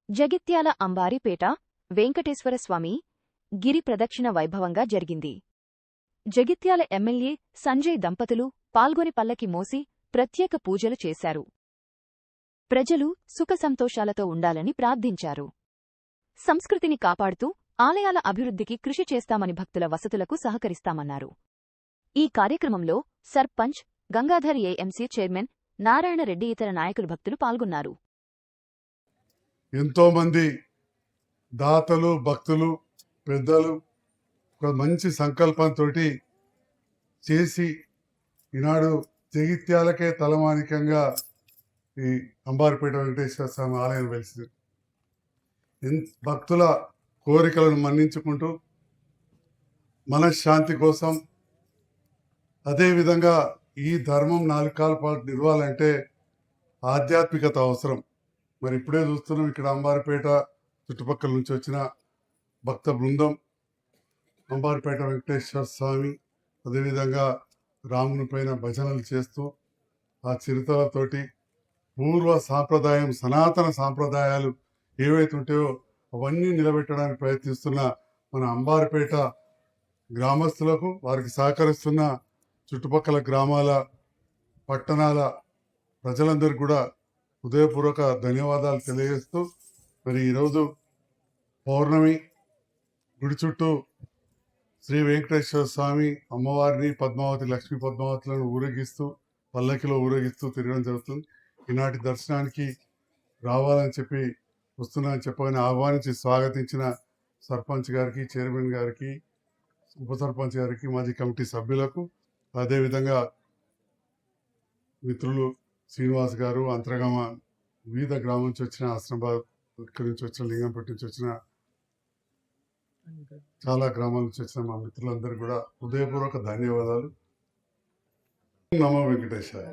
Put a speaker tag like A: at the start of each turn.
A: జగిత్యాల అంబారిపేట వెంకటేశ్వరస్వామి గిరి ప్రదక్షిణ వైభవంగా జరిగింది. జగిత్యాల ఎమ్మెల్యే సంజయ్ దంపతులు పాల్గొని పల్లకి మోసి ప్రత్యేక పూజలు చేశారు. ప్రజలు సుఖసంతోషాలతో ఉండాలని ప్రార్థించారు. సంస్కృతిని కాపాడుతూ ఆలయాల అభివృద్ధికి కృషి చేస్తామని భక్తుల వసతులకు సహకరిస్తామన్నారు. ఈ కార్యక్రమంలో సర్పంచ్ గంగాధర్ ఏఎంసీ చైర్మన్ నారాయణరెడ్డి ఇతర నాయకులు భక్తులు పాల్గొన్నారు.
B: ఎంతోమంది దాతలు భక్తులు పెద్దలు ఒక మంచి సంకల్పంతో చేసి ఈనాడు జగిత్యాలకే తలమానికంగా ఈ అంబారిపేట వెంకటేశ్వర స్వామి ఆలయం వెలిసింది. భక్తుల కోరికలను మన్నించుకుంటూ మనశ్శాంతి కోసం, అదేవిధంగా ఈ ధర్మం 4 కాల పాటు నిలవాలంటే ఆధ్యాత్మికత అవసరం. మరి ఇప్పుడే చూస్తున్నాం, ఇక్కడ అంబారిపేట చుట్టుపక్కల నుంచి వచ్చిన భక్త బృందం అంబారిపేట వెంకటేశ్వర స్వామి అదేవిధంగా రాముని పైన భజనలు చేస్తూ ఆ చిరుతలతోటి పూర్వ సాంప్రదాయం సనాతన సాంప్రదాయాలు ఏవైతే ఉంటాయో అవన్నీ నిలబెట్టడానికి ప్రయత్నిస్తున్న మన అంబారిపేట గ్రామస్తులకు, వారికి సహకరిస్తున్న చుట్టుపక్కల గ్రామాల పట్టణాల ప్రజలందరికీ కూడా హృదయపూర్వక ధన్యవాదాలు తెలియజేస్తూ, మరి ఈరోజు పౌర్ణమి గుడి చుట్టూ శ్రీ వెంకటేశ్వర స్వామి అమ్మవారిని పద్మావతి లక్ష్మీ పద్మావతులను ఊరేగిస్తూ పల్లకిలో ఊరేగిస్తూ తిరగడం జరుగుతుంది. ఈనాటి దర్శనానికి రావాలని చెప్పి వస్తున్నానని చెప్పగానే ఆహ్వానించి స్వాగతించిన సర్పంచ్ గారికి, చైర్మన్ గారికి, ఉప సర్పంచ్ గారికి, మాజీ కమిటీ సభ్యులకు, అదేవిధంగా మిత్రులు శ్రీనివాస్ గారు, అంతర్గామ వివిధ గ్రామం నుంచి వచ్చిన హస్నాబాద్ ఇక్కడి నుంచి వచ్చిన లింగంపేట నుంచి వచ్చిన చాలా గ్రామాల నుంచి వచ్చిన మా మిత్రులందరూ కూడా హృదయపూర్వక ధన్యవాదాలు. నమో వెంకటేశాయ.